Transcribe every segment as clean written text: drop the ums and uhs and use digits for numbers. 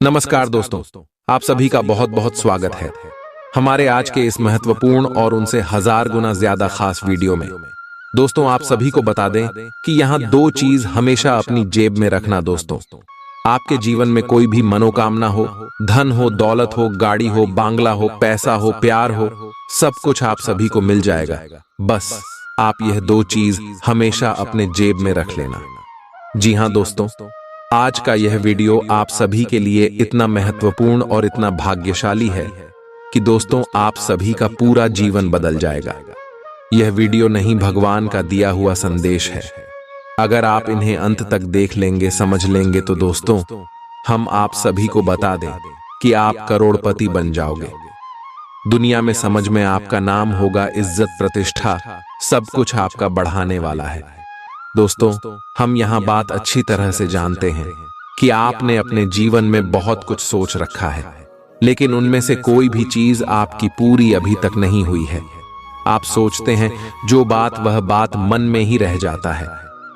नमस्कार दोस्तों, आप सभी का बहुत बहुत स्वागत है हमारे आज के इस महत्वपूर्ण और उनसे हजार गुना ज्यादा खास वीडियो में। दोस्तों, आप सभी को बता दें कि यहाँ दो चीज हमेशा अपनी जेब में रखना। दोस्तों, आपके जीवन में कोई भी मनोकामना हो, धन हो, दौलत हो, गाड़ी हो, बांग्ला हो, पैसा हो, प्यार हो, सब कुछ आप सभी को मिल जाएगा। बस आप यह दो चीज हमेशा अपने जेब में रख लेना। जी हाँ दोस्तों, आज का यह वीडियो आप सभी के लिए इतना महत्वपूर्ण और इतना भाग्यशाली है कि दोस्तों आप सभी का पूरा जीवन बदल जाएगा। यह वीडियो नहीं, भगवान का दिया हुआ संदेश है। अगर आप इन्हें अंत तक देख लेंगे, समझ लेंगे तो दोस्तों हम आप सभी को बता दें कि आप करोड़पति बन जाओगे। दुनिया में समझ में आपका नाम होगा, इज्जत, प्रतिष्ठा, सब कुछ आपका बढ़ाने वाला है। दोस्तों, हम यहाँ बात अच्छी तरह से जानते हैं कि आपने अपने जीवन में बहुत कुछ सोच रखा है, लेकिन उनमें से कोई भी चीज आपकी पूरी अभी तक नहीं हुई है। आप सोचते हैं जो बात वह बात मन में ही रह जाता है।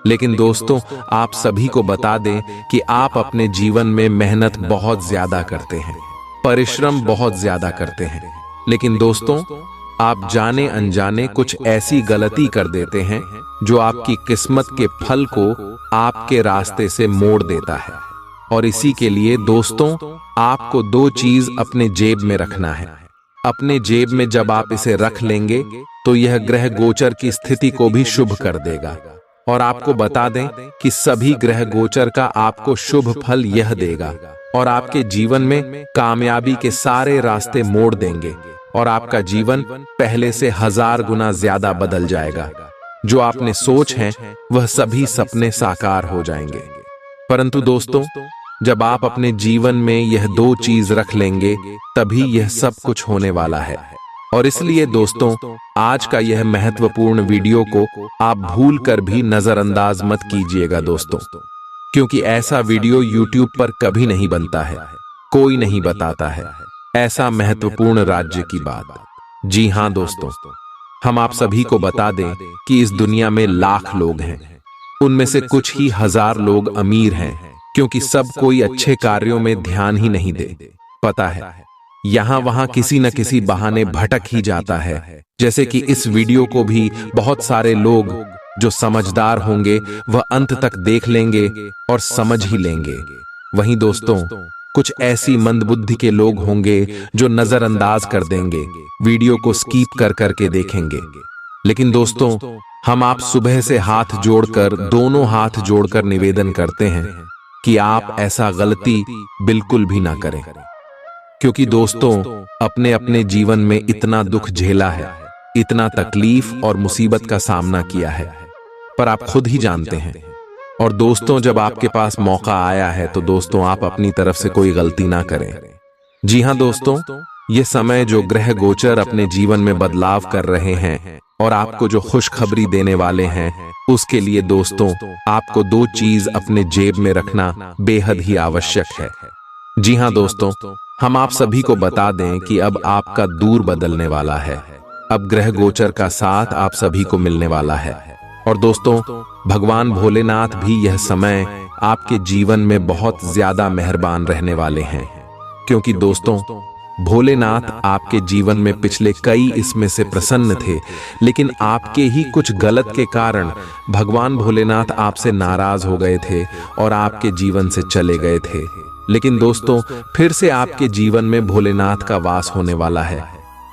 लेकिन दोस्तों, आप सभी को बता दें कि आप अपने जीवन में मेहनत बहुत ज्यादा करते हैं, परिश्रम बहुत ज्यादा करते हैं, लेकिन दोस्तों आप जाने अनजाने कुछ ऐसी गलती कर देते हैं जो आपकी किस्मत के फल को आपके रास्ते से मोड़ देता है। और इसी के लिए दोस्तों आपको दो चीज अपने जेब में रखना है। अपने जेब में जब आप इसे रख लेंगे तो यह ग्रह गोचर की स्थिति को भी शुभ कर देगा। और आपको बता दें कि सभी ग्रह गोचर का आपको शुभ फल यह देगा और आपके जीवन में कामयाबी के सारे रास्ते मोड़ देंगे और आपका जीवन पहले से 1000 गुना ज्यादा बदल जाएगा। जो आपने सोच है वह सभी सपने साकार हो जाएंगे। परंतु दोस्तों, जब आप अपने जीवन में यह दो चीज रख लेंगे तभी यह सब कुछ होने वाला है। और इसलिए दोस्तों आज का यह महत्वपूर्ण वीडियो को आप भूल कर भी नजरअंदाज मत कीजिएगा दोस्तों, क्योंकि ऐसा वीडियो YouTube पर कभी नहीं बनता है, कोई नहीं बताता है ऐसा महत्वपूर्ण राज्य की बात। जी हाँ दोस्तों, हम आप सभी को बता दें कि इस दुनिया में लाख लोग हैं, उनमें से कुछ ही 1000 लोग अमीर हैं, क्योंकि सब कोई अच्छे कार्यों में ध्यान ही नहीं दे। पता है, यहाँ वहाँ किसी न किसी बहाने भटक ही जाता है। जैसे कि इस वीडियो को भी बहुत सारे लोग जो समझदार होंगे वह अंत तक देख लेंगे और समझ ही लेंगे। वहीं दोस्तों कुछ ऐसी मंदबुद्धि के लोग होंगे जो नजरअंदाज कर देंगे, वीडियो को स्किप कर करके देखेंगे। लेकिन दोस्तों हम आप सुबह से हाथ जोड़कर, दोनों हाथ जोड़कर निवेदन करते हैं कि आप ऐसा गलती बिल्कुल भी ना करें, क्योंकि दोस्तों अपने अपने जीवन में इतना दुख झेला है, इतना तकलीफ और मुसीबत का सामना किया है, पर आप खुद ही जानते हैं। और दोस्तों जब आपके पास मौका आया है तो दोस्तों आप अपनी तरफ से कोई गलती ना करें। जी हाँ दोस्तों, ये समय जो ग्रह गोचर अपने जीवन में बदलाव कर रहे हैं और आपको जो खुशखबरी देने वाले हैं, उसके लिए दोस्तों आपको दो चीज अपने जेब में रखना बेहद ही आवश्यक है। जी हाँ दोस्तों, हम आप सभी को बता दें कि अब आपका दूर बदलने वाला है। अब ग्रह गोचर का साथ आप सभी को मिलने वाला है। और दोस्तों भगवान भोलेनाथ भी यह समय आपके जीवन में बहुत ज्यादा मेहरबान रहने वाले हैं, क्योंकि दोस्तों भोलेनाथ आपके जीवन में पिछले कई इसमें से प्रसन्न थे, लेकिन आपके ही कुछ गलत के कारण भगवान भोलेनाथ आपसे नाराज हो गए थे और आपके जीवन से चले गए थे। लेकिन दोस्तों फिर से आपके जीवन में भोलेनाथ का वास होने वाला है।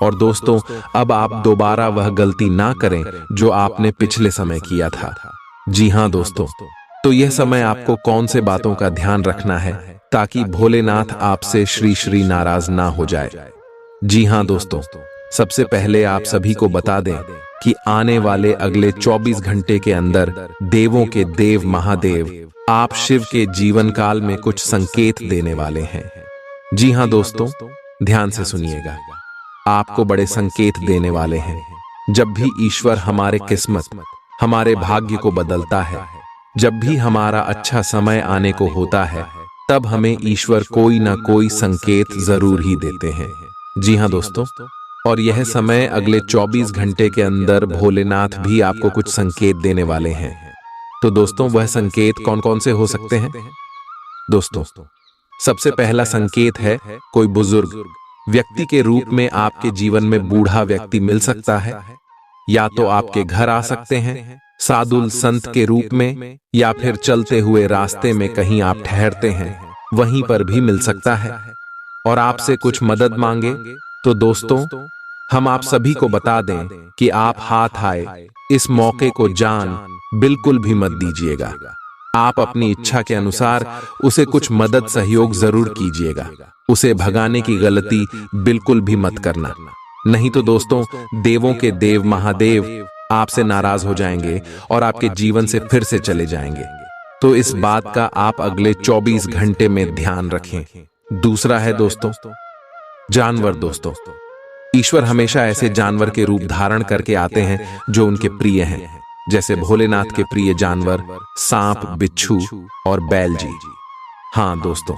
और दोस्तों अब आप दोबारा वह गलती ना करें जो आपने पिछले समय किया था। जी हाँ दोस्तों, तो यह समय आपको कौन से बातों का ध्यान रखना है ताकि भोलेनाथ आपसे श्री श्री नाराज ना हो जाए। जी हाँ दोस्तों, सबसे पहले आप सभी को बता दें कि आने वाले अगले 24 घंटे के अंदर देवों के देव महादेव आप शिव के जीवन काल में कुछ संकेत देने वाले हैं। जी हाँ दोस्तों, ध्यान से सुनिएगा, आपको बड़े संकेत देने वाले हैं। जब भी ईश्वर हमारे किस्मत, हमारे भाग्य को बदलता है, जब भी हमारा अच्छा समय आने को होता है, तब हमें ईश्वर कोई ना कोई संकेत जरूर ही देते हैं। जी हाँ दोस्तों, और यह समय अगले 24 घंटे के अंदर भोलेनाथ भी आपको कुछ संकेत देने वाले हैं। तो दोस्तों वह संकेत कौन कौन से हो सकते हैं? दोस्तों सबसे पहला संकेत है कोई बुजुर्ग व्यक्ति के रूप में आपके जीवन में बूढ़ा व्यक्ति मिल सकता है। या तो आपके घर आ सकते हैं साधु संत के रूप में, या फिर चलते हुए रास्ते में कहीं आप ठहरते हैं वहीं पर भी मिल सकता है और आपसे कुछ मदद मांगे। तो दोस्तों, हम आप सभी को बता दें कि आप हाथ आए इस मौके को जान बिल्कुल भी मत दीजिएगा। आप अपनी इच्छा के अनुसार उसे कुछ मदद सहयोग जरूर कीजिएगा। उसे भगाने की गलती बिल्कुल भी मत करना, नहीं तो दोस्तों देवों के देव महादेव आपसे नाराज हो जाएंगे और आपके जीवन से फिर से चले जाएंगे। तो इस बात का आप अगले 24 घंटे में ध्यान रखें। दूसरा है दोस्तों जानवर। दोस्तों, ईश्वर हमेशा ऐसे जानवर के रूप धारण करके आते हैं जो उनके प्रिय हैं, जैसे भोलेनाथ के प्रिय जानवर सांप, बिच्छू और बैल जी। हाँ दोस्तों,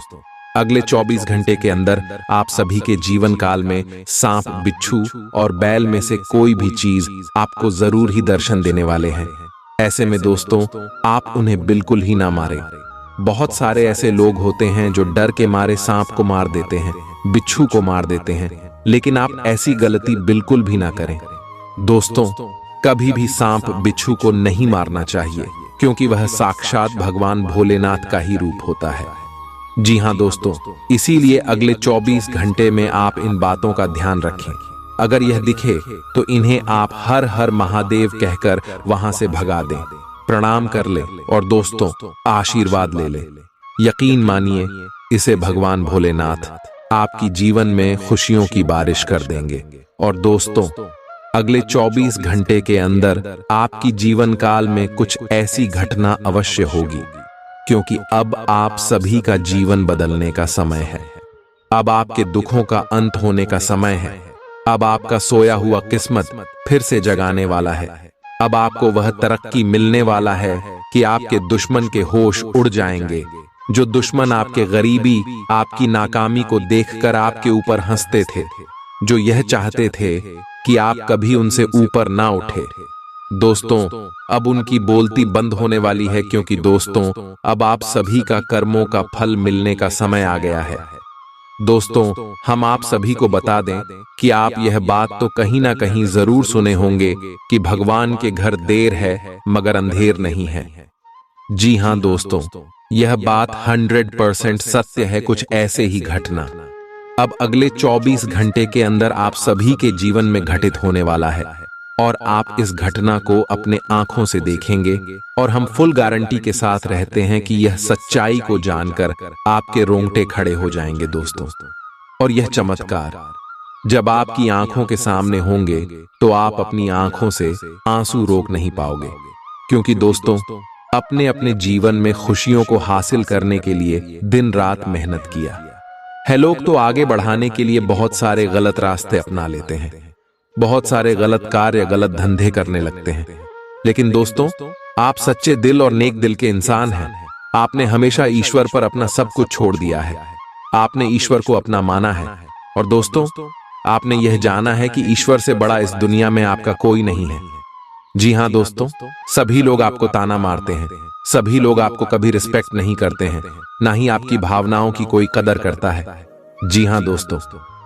अगले 24 घंटे के अंदर आप सभी के जीवन काल में सांप, बिच्छू और बैल में से कोई भी चीज आपको जरूर ही दर्शन देने वाले हैं। ऐसे में दोस्तों आप उन्हें बिल्कुल ही ना मारें। बहुत सारे ऐसे लोग होते हैं जो डर के मारे सांप को मार देते हैं, बिच्छू को मार देते हैं, लेकिन आप ऐसी गलती बिल्कुल भी ना करें। दोस्तों, कभी भी सांप, बिच्छू को नहीं मारना चाहिए, क्योंकि वह साक्षात भगवान भोलेनाथ का ही रूप होता है। जी हाँ दोस्तों, इसीलिए अगले 24 घंटे में आप इन बातों का ध्यान रखें। अगर यह दिखे तो इन्हें आप हर हर महादेव कहकर वहां से भगा दें, प्रणाम कर ले और दोस्तों आशीर्वाद ले ले। यकीन मानिए, इसे भगवान भोलेनाथ आपकी जीवन में खुशियों की बारिश कर देंगे। और दोस्तों, अगले 24 घंटे के अंदर आपकी जीवन काल में कुछ ऐसी घटना अवश्य होगी, क्योंकि अब आप सभी का जीवन बदलने का समय है। अब आपके दुखों का अंत होने का समय है। अब आपका सोया हुआ किस्मत फिर से जगाने वाला है। अब आपको वह तरक्की मिलने वाला है कि आपके दुश्मन के होश उड़ जाएंगे। जो दुश्मन आपके गरीबी, आपकी नाकामी को देखकर आपके ऊपर हंसते थे, जो यह चाहते थे कि आप कभी उनसे ऊपर ना उठे, दोस्तों अब उनकी बोलती बंद होने वाली है, क्योंकि दोस्तों अब आप सभी का कर्मों का फल मिलने का समय आ गया है। दोस्तों, हम आप सभी को बता दें कि आप यह बात तो कहीं ना कहीं जरूर सुने होंगे कि भगवान के घर देर है मगर अंधेर नहीं है। जी हाँ दोस्तों, यह बात 100% सत्य है। कुछ ऐसे ही घटना अब अगले 24 घंटे के अंदर आप सभी के जीवन में घटित होने वाला है, और आप इस घटना को अपने आंखों से देखेंगे। और हम फुल गारंटी के साथ रहते हैं कि यह सच्चाई को जानकर आपके रोंगटे खड़े हो जाएंगे दोस्तों। और यह चमत्कार जब आपकी आंखों के सामने होंगे तो आप अपनी आंखों से आंसू रोक नहीं पाओगे, क्योंकि दोस्तों अपने अपने जीवन में खुशियों को हासिल करने के लिए दिन रात मेहनत किया है। लोग तो आगे बढ़ाने के लिए बहुत सारे गलत रास्ते अपना लेते हैं, बहुत सारे गलत कार्य, गलत धंधे करने लगते हैं, लेकिन दोस्तों आप सच्चे दिल और नेक दिल के इंसान हैं। आपने हमेशा ईश्वर पर अपना सब कुछ छोड़ दिया है। आपने ईश्वर को अपना माना है, और दोस्तों आपने यह जाना है कि ईश्वर से बड़ा इस दुनिया में आपका कोई नहीं है। जी हाँ दोस्तों, सभी लोग आपको ताना मारते हैं, सभी लोग आपको कभी रिस्पेक्ट नहीं करते हैं, ना ही आपकी भावनाओं की कोई कदर करता है। जी हाँ दोस्तों,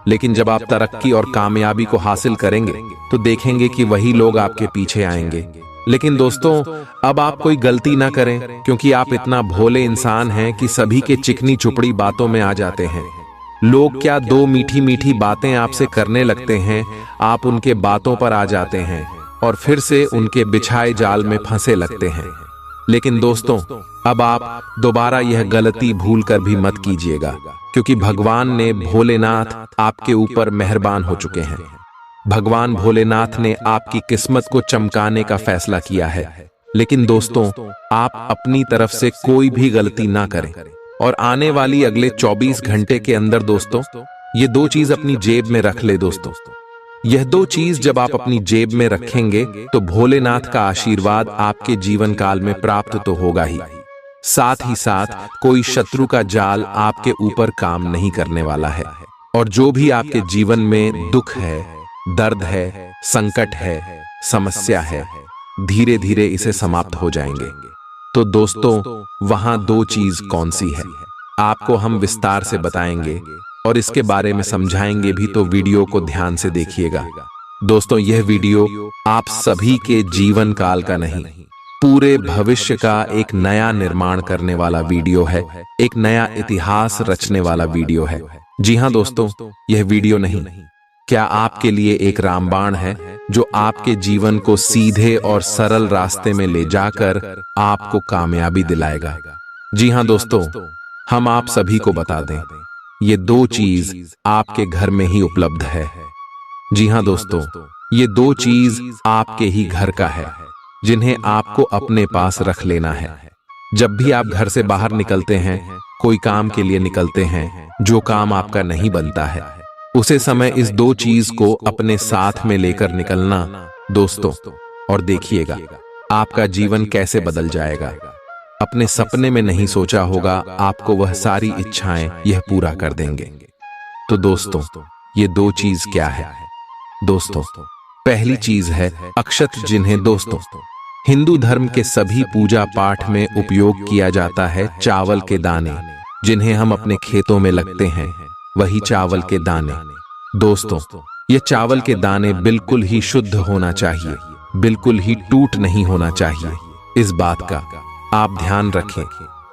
लेकिन जब आप तरक्की और कामयाबी को हासिल करेंगे तो देखेंगे कि वही लोग आपके पीछे आएंगे। लेकिन दोस्तों अब आप कोई गलती ना करें, क्योंकि आप इतना भोले इंसान हैं कि सभी के चिकनी चुपड़ी बातों में आ जाते हैं। लोग क्या दो मीठी मीठी बातें आपसे करने लगते हैं, आप उनके बातों पर आ जाते हैं और फिर से उनके बिछाए जाल में फंसे लगते हैं। लेकिन दोस्तों अब आप दोबारा यह गलती भूल कर भी मत कीजिएगा, क्योंकि भगवान ने भोलेनाथ आपके ऊपर मेहरबान हो चुके हैं। भगवान भोलेनाथ ने आपकी किस्मत को चमकाने का फैसला किया है। लेकिन दोस्तों आप अपनी तरफ से कोई भी गलती ना करें, और आने वाली अगले 24 घंटे के अंदर दोस्तों ये दो चीज अपनी जेब में रख ले। दोस्तों यह दो चीज जब आप अपनी जेब में रखेंगे तो भोलेनाथ का आशीर्वाद आपके जीवन काल में प्राप्त तो होगा ही, साथ ही साथ कोई शत्रु का जाल आपके ऊपर काम नहीं करने वाला है। और जो भी आपके जीवन में दुख है, दर्द है, संकट है, समस्या है, धीरे धीरे इसे समाप्त हो जाएंगे। तो दोस्तों वहां दो चीज कौन सी है? आपको हम विस्तार से बताएंगे और इसके बारे में समझाएंगे भी, तो वीडियो को ध्यान से देखिएगा। दोस्तों, यह वीडियो आप सभी के जीवन काल का नहीं, पूरे भविष्य का एक नया निर्माण करने वाला वीडियो है, एक नया इतिहास रचने वाला वीडियो है। जी हाँ दोस्तों, यह वीडियो नहीं, क्या आपके लिए एक रामबाण है जो आपके जीवन को सीधे और सरल रास्ते में ले जाकर आपको कामयाबी दिलाएगा। जी हाँ दोस्तों, हम आप सभी को बता दें, ये दो चीज आपके घर में ही उपलब्ध है। जी हाँ दोस्तों, ये दो चीज आपके ही घर का है, जिन्हें आपको अपने पास रख लेना है। जब भी आप घर से बाहर निकलते हैं, कोई काम के लिए निकलते हैं, जो काम आपका नहीं बनता है, उसे समय इस दो चीज को अपने साथ में लेकर निकलना दोस्तों, और देखिएगा आपका जीवन कैसे बदल जाएगा। अपने सपने में नहीं सोचा होगा, आपको वह सारी इच्छाएं यह पूरा कर देंगे। तो दोस्तों, ये दो चीज क्या है? दोस्तों, पहली चीज है अक्षत, जिन्हें दोस्तों हिंदू धर्म के सभी पूजा पाठ में उपयोग किया जाता है। चावल के दाने, जिन्हें हम अपने खेतों में लगते हैं, वही चावल के दाने। दोस्तों, ये चावल के दाने बिल्कुल ही शुद्ध होना चाहिए, बिल्कुल ही टूट नहीं होना चाहिए। इस बात का आप ध्यान रखें,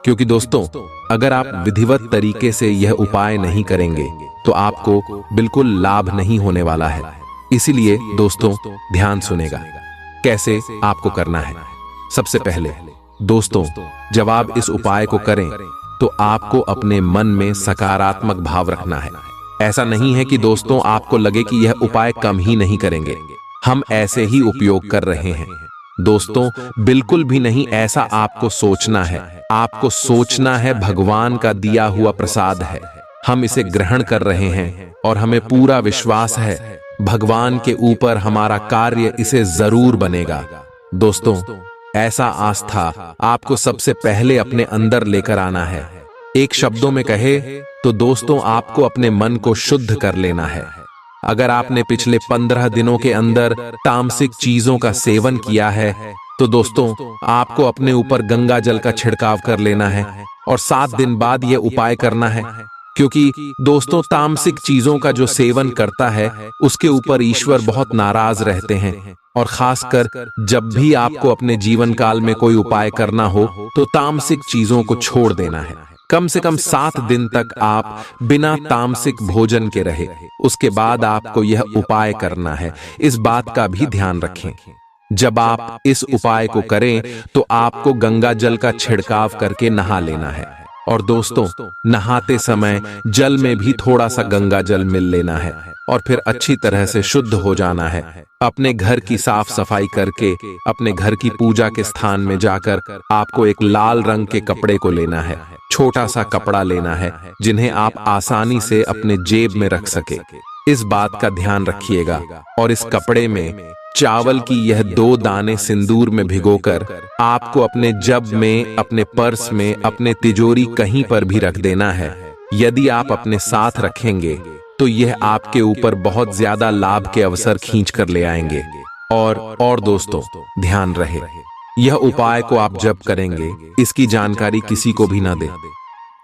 क्योंकि दोस्तों, अगर आप विधिवत तरीके से यह उपाय नहीं करेंगे तो आपको बिल्कुल लाभ नहीं होने वाला है। इसीलिए दोस्तों, ध्यान सुनेगा कैसे आपको करना है। सबसे पहले दोस्तों, जब आप इस उपाय को करें तो आपको अपने मन में सकारात्मक भाव रखना है। ऐसा नहीं है कि दोस्तों आपको लगे कि यह उपाय कम ही नहीं करेंगे, हम ऐसे ही उपयोग कर रहे हैं। दोस्तों, बिल्कुल भी नहीं ऐसा आपको सोचना है। आपको सोचना है भगवान का दिया हुआ प्रसाद है, हम इसे ग्रहण कर रहे हैं और हमें पूरा विश्वास है भगवान के ऊपर हमारा कार्य इसे जरूर बनेगा। दोस्तों, ऐसा आस्था आपको सबसे पहले अपने अंदर लेकर आना है। एक शब्दों में कहे तो दोस्तों, आपको अपने मन को शुद्ध कर लेना है। अगर आपने पिछले 15 दिनों के अंदर तामसिक चीजों का सेवन किया है तो दोस्तों, आपको अपने ऊपर गंगा जल का छिड़काव कर लेना है और 7 दिन बाद यह उपाय करना है। क्योंकि दोस्तों, तामसिक चीजों का जो सेवन करता है उसके ऊपर ईश्वर बहुत नाराज रहते हैं। और खासकर जब भी आपको अपने जीवन काल में कोई उपाय करना हो तो तामसिक चीजों को छोड़ देना है। कम से कम 7 दिन तक आप बिना तामसिक भोजन के रहे, उसके बाद आपको यह उपाय करना है। इस बात का भी ध्यान रखें। जब आप इस उपाय को करें तो आपको गंगा जल का छिड़काव करके नहा लेना है। और दोस्तों, नहाते समय जल में भी थोड़ा सा गंगा जल मिल लेना है और फिर अच्छी तरह से शुद्ध हो जाना है। अपने घर की साफ सफाई करके अपने घर की पूजा के स्थान में जाकर आपको एक लाल रंग के कपड़े को लेना है। छोटा सा कपड़ा लेना है जिन्हें आप आसानी से अपने जेब में रख सके। इस बात का ध्यान रखिएगा। और इस कपड़े में चावल की यह 2 दाने सिंदूर में भिगोकर आपको अपने जब में, अपने पर्स में, अपने तिजोरी कहीं पर भी रख देना है। यदि आप अपने साथ रखेंगे तो यह आपके ऊपर बहुत ज्यादा लाभ के अवसर खींच कर ले आएंगे। और दोस्तों, ध्यान रहे, यह उपाय को आप जब करेंगे इसकी जानकारी किसी को भी ना दें।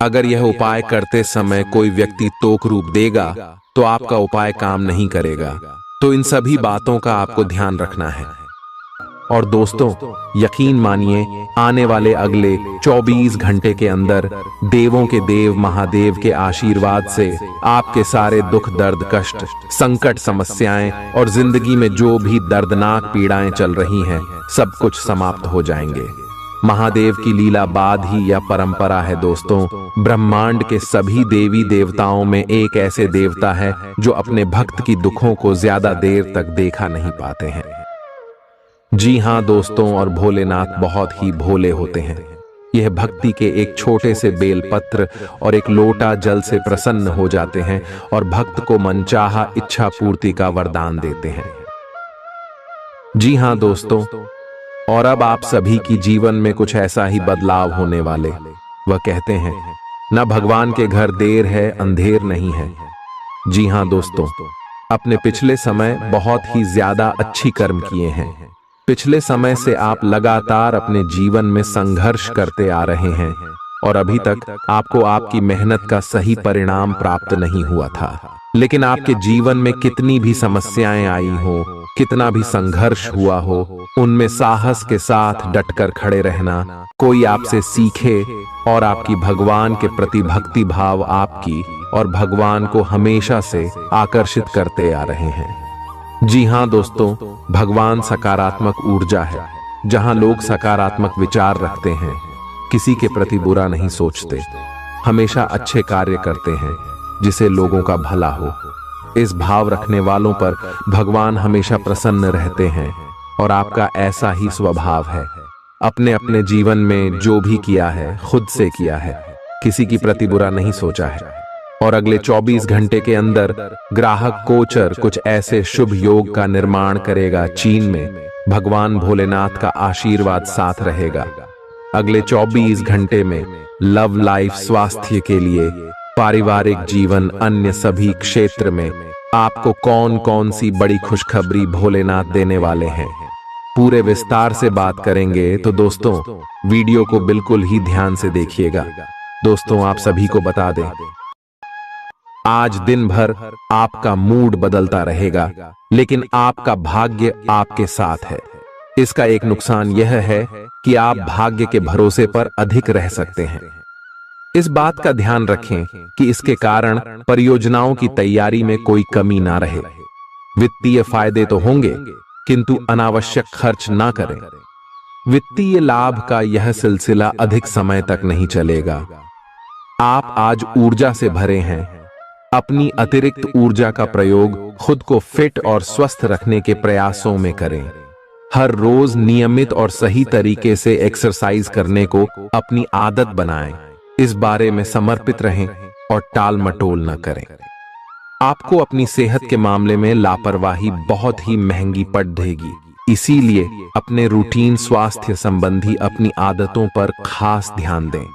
अगर यह उपाय करते समय कोई व्यक्ति तोक रूप देगा तो आपका उपाय काम नहीं करेगा। तो इन सभी बातों का आपको ध्यान रखना है। और दोस्तों, यकीन मानिए, आने वाले अगले 24 घंटे के अंदर देवों के देव महादेव के आशीर्वाद से आपके सारे दुख, दर्द, कष्ट, संकट, समस्याएं और जिंदगी में जो भी दर्दनाक पीड़ाएं चल रही हैं, सब कुछ समाप्त हो जाएंगे। महादेव की लीला बाद ही यह परंपरा है दोस्तों। ब्रह्मांड के सभी देवी देवताओं में एक ऐसे देवता है जो अपने भक्त की दुखों को ज्यादा देर तक देखा नहीं पाते हैं। जी हाँ दोस्तों, और भोलेनाथ बहुत ही भोले होते हैं। यह भक्ति के एक छोटे से बेलपत्र और एक लोटा जल से प्रसन्न हो जाते हैं और भक्त को मनचाहा इच्छा पूर्ति का वरदान देते हैं। जी हाँ दोस्तों, और अब आप सभी की जीवन में कुछ ऐसा ही बदलाव होने वाले। वह कहते हैं, न भगवान के घर देर है, अंधेर नहीं है। जी हाँ दोस्तों, अपने पिछले समय बहुत ही ज्यादा अच्छी कर्म किए हैं। पिछले समय से आप लगातार अपने जीवन में संघर्ष करते आ रहे हैं और अभी तक आपको आपकी मेहनत का सही परिणाम प्राप्त नहीं हुआ था। लेकिन आपके जीवन में कितनी भी समस्याएं आई हो, कितना भी संघर्ष हुआ हो, उनमें साहस के साथ डटकर खड़े रहना, कोई आपसे सीखे और आपकी भगवान के प्रति भक्ति भाव आपकी और भगवान को हमेशा से आकर्षित करते आ रहे हैं। जी हाँ दोस्तों, भगवान सकारात्मक ऊर्जा है। जहां लोग सकारात्मक विचार रखते हैं, किसी के प्रति बुरा नहीं सोचते, हमेशा अच्छे कार्य करते हैं जिसे लोगों का भला हो। इस भाव रखने वालों पर भगवान हमेशा प्रसन्न रहते हैं और आपका ऐसा ही स्वभाव है। अपने अपने जीवन में जो भी किया है खुद से किया है, किसी की प्रति बुरा नहीं सोचा है। और अगले 24 घंटे के अंदर ग्राहक गोचर कुछ ऐसे शुभ योग का निर्माण करेगा। चीन में भगवान भोलेनाथ का आशीर्वाद साथ रहेगा। अगले 24 घंटे में लव लाइफ, स्वास्थ्य के लिए, पारिवारिक जीवन, अन्य सभी क्षेत्र में आपको कौन कौन सी बड़ी खुशखबरी भोलेनाथ देने वाले हैं, पूरे विस्तार से बात करेंगे। तो दोस्तों, वीडियो को बिल्कुल ही ध्यान से देखिएगा। दोस्तों, आप सभी को बता दें, आज दिन भर आपका मूड बदलता रहेगा, लेकिन आपका भाग्य आपके साथ है। इसका एक नुकसान यह है कि आप भाग्य के भरोसे पर अधिक रह सकते हैं। इस बात का ध्यान रखें कि इसके कारण परियोजनाओं की तैयारी में कोई कमी ना रहे। वित्तीय फायदे तो होंगे, किंतु अनावश्यक खर्च ना करें। वित्तीय लाभ का यह सिलसिला अधिक समय तक नहीं चलेगा। आप आज ऊर्जा से भरे हैं। अपनी अतिरिक्त ऊर्जा का प्रयोग खुद को फिट और स्वस्थ रखने के प्रयासों में करें। हर रोज नियमित और सही तरीके से एक्सरसाइज करने को अपनी आदत बनाएं। इस बारे में समर्पित रहें और टाल मटोल न करें। आपको अपनी सेहत के मामले में लापरवाही बहुत ही महंगी पड़ देगी। इसीलिए अपने रूटीन स्वास्थ्य संबंधी अपनी आदतों पर खास ध्यान दें।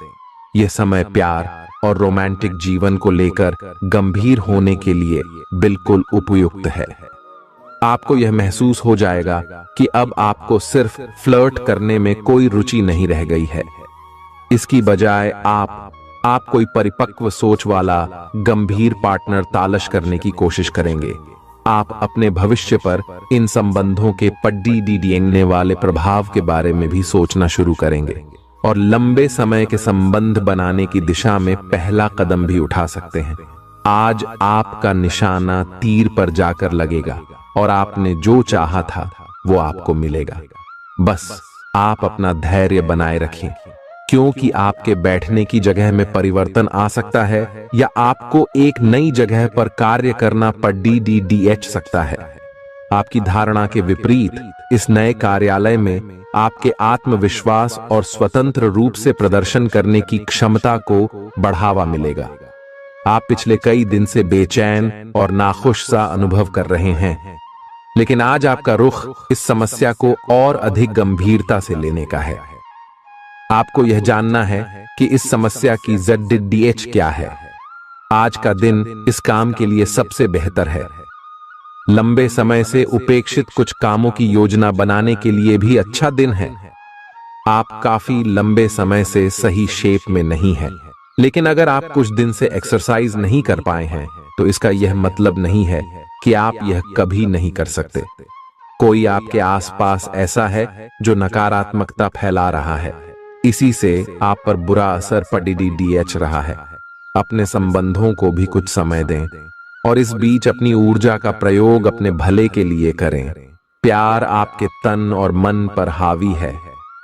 यह समय प्यार और रोमांटिक जीवन को लेकर गंभीर होने के लिए बिल्कुल उपयुक्त है। आपको यह महसूस हो जाएगा कि अब आपको सिर्फ फ्लर्ट करने में कोई रुचि नहीं रह गई है। इसकी बजाय आप कोई परिपक्व सोच वाला गंभीर पार्टनर तलाश करने की कोशिश करेंगे। आप अपने भविष्य पर इन संबंधों के पड़ने वाले प्रभाव के बारे में भी सोचना शुरू करेंगे और लंबे समय के संबंध बनाने की दिशा में पहला कदम भी उठा सकते हैं। आज आपका निशाना तीर पर जाकर लगेगा और आपने जो चाहा था वो आपको मिलेगा। बस आप अपना धैर्य बनाए रखें, क्योंकि आपके बैठने की जगह में परिवर्तन आ सकता है या आपको एक नई जगह पर कार्य करना पड़ सकता है। आपकी धारणा के विपरीत इस नए कार्यालय में आपके आत्मविश्वास और स्वतंत्र रूप से प्रदर्शन करने की क्षमता को बढ़ावा मिलेगा। आप पिछले कई दिन से बेचैन और नाखुश सा अनुभव कर रहे हैं, लेकिन आज आपका रुख इस समस्या को और अधिक गंभीरता से लेने का है। आपको यह जानना है कि इस समस्या की ZDH क्या है। आज का दिन इस काम के लिए सबसे बेहतर है। लंबे समय से उपेक्षित कुछ कामों की योजना बनाने के लिए भी अच्छा दिन है। आप काफी लंबे समय से सही शेप में नहीं हैं, लेकिन अगर आप कुछ दिन से एक्सरसाइज नहीं कर पाए हैं तो इसका यह मतलब नहीं है कि आप यह कभी नहीं कर सकते। कोई आपके आसपास ऐसा है जो नकारात्मकता फैला रहा है, इसी से आप पर बुरा असर पड़ रहा है। अपने संबंधों को भी कुछ समय दें और इस बीच अपनी ऊर्जा का प्रयोग अपने भले के लिए करें। प्यार आपके तन और मन पर हावी है।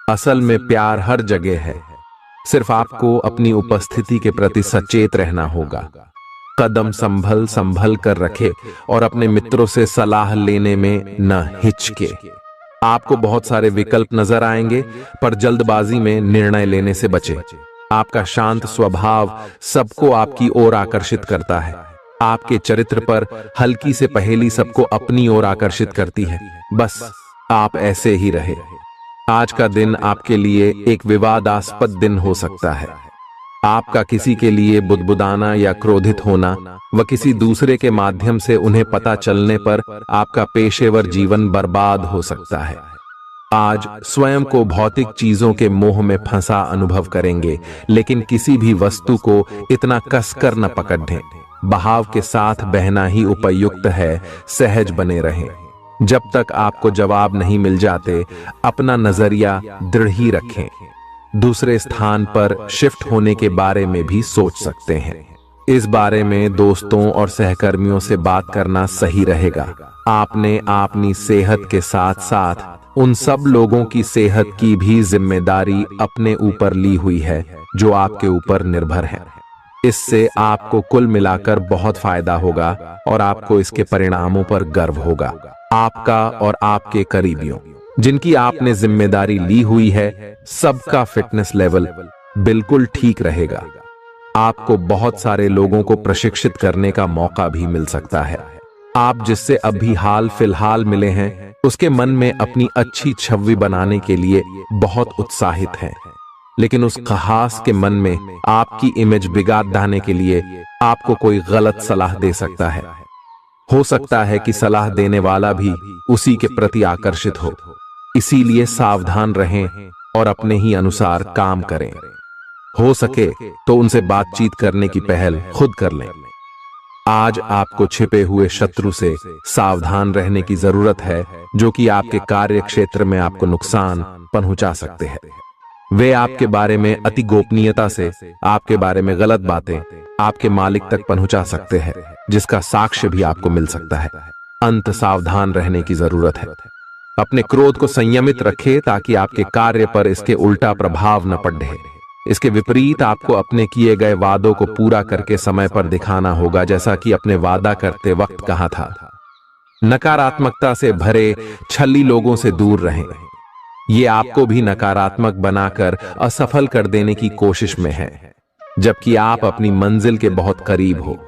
असल में प्यार हर जगह है, सिर्फ आपको अपनी उपस्थिति के प्रति सचेत रहना होगा। कदम संभल कर रखे और अपने मित्रों से सलाह लेने में न हिचके। आपको बहुत सारे विकल्प नजर आएंगे, पर जल्दबाजी में निर्णय लेने से बचें। आपका शांत स्वभाव सबको आपकी ओर आकर्षित करता है। आपके चरित्र पर हल्की से पहेली सबको अपनी ओर आकर्षित करती है। बस आप ऐसे ही रहे। आज का दिन आपके लिए एक विवादास्पद दिन हो सकता है। आपका किसी के लिए बुदबुदाना या क्रोधित होना व किसी दूसरे के माध्यम से उन्हें पता चलने पर आपका पेशेवर जीवन बर्बाद हो सकता है। आज स्वयं को भौतिक चीजों के मोह में फंसा अनुभव करेंगे, लेकिन किसी भी वस्तु को इतना कसकर न पकड़ दें। बहाव के साथ बहना ही उपयुक्त है, सहज बने रहें। जब तक आपको जवाब नहीं मिल जाते, अपना नजरिया दृढ़ ही रखें। दूसरे स्थान पर शिफ्ट होने के बारे में भी सोच सकते हैं। इस बारे में दोस्तों और सहकर्मियों से बात करना सही रहेगा। आपने अपनी सेहत के साथ साथ उन सब लोगों की सेहत की भी जिम्मेदारी अपने ऊपर ली हुई है जो आपके ऊपर निर्भर है। इससे आपको कुल मिलाकर बहुत फायदा होगा और आपको इसके परिणामों पर गर्व होगा। आपका और आपके करीबियों जिनकी आपने जिम्मेदारी ली हुई है, सबका फिटनेस लेवल बिल्कुल ठीक रहेगा। आपको बहुत सारे लोगों को प्रशिक्षित करने का मौका भी मिल सकता है। आप जिससे अभी हाल फिलहाल मिले हैं, उसके मन में अपनी अच्छी छवि बनाने के लिए बहुत उत्साहित हैं, लेकिन उस खास के मन में आपकी इमेज बिगाड़ डालने के लिए आपको कोई गलत सलाह दे सकता है। हो सकता है कि सलाह देने वाला भी उसी के प्रति आकर्षित हो। इसीलिए सावधान रहें और अपने ही अनुसार काम करें। हो सके तो उनसे बातचीत करने की पहल खुद कर लें। आज आपको छिपे हुए शत्रु से सावधान रहने की जरूरत है, जो कि आपके कार्य क्षेत्र में आपको नुकसान पहुंचा सकते हैं। वे आपके बारे में अति गोपनीयता से आपके बारे में गलत बातें आपके मालिक तक पहुंचा सकते हैं, जिसका साक्ष्य भी आपको मिल सकता है। अंत सावधान रहने की जरूरत है। अपने क्रोध को संयमित रखें ताकि आपके कार्य पर इसके उल्टा प्रभाव न पड़े। इसके विपरीत आपको अपने किए गए वादों को पूरा करके समय पर दिखाना होगा, जैसा कि अपने वादा करते वक्त कहा था। नकारात्मकता से भरे छली लोगों से दूर रहें। ये आपको भी नकारात्मक बनाकर असफल कर देने की कोशिश में है, जबकि आप अपनी मंजिल के बहुत करीब हो।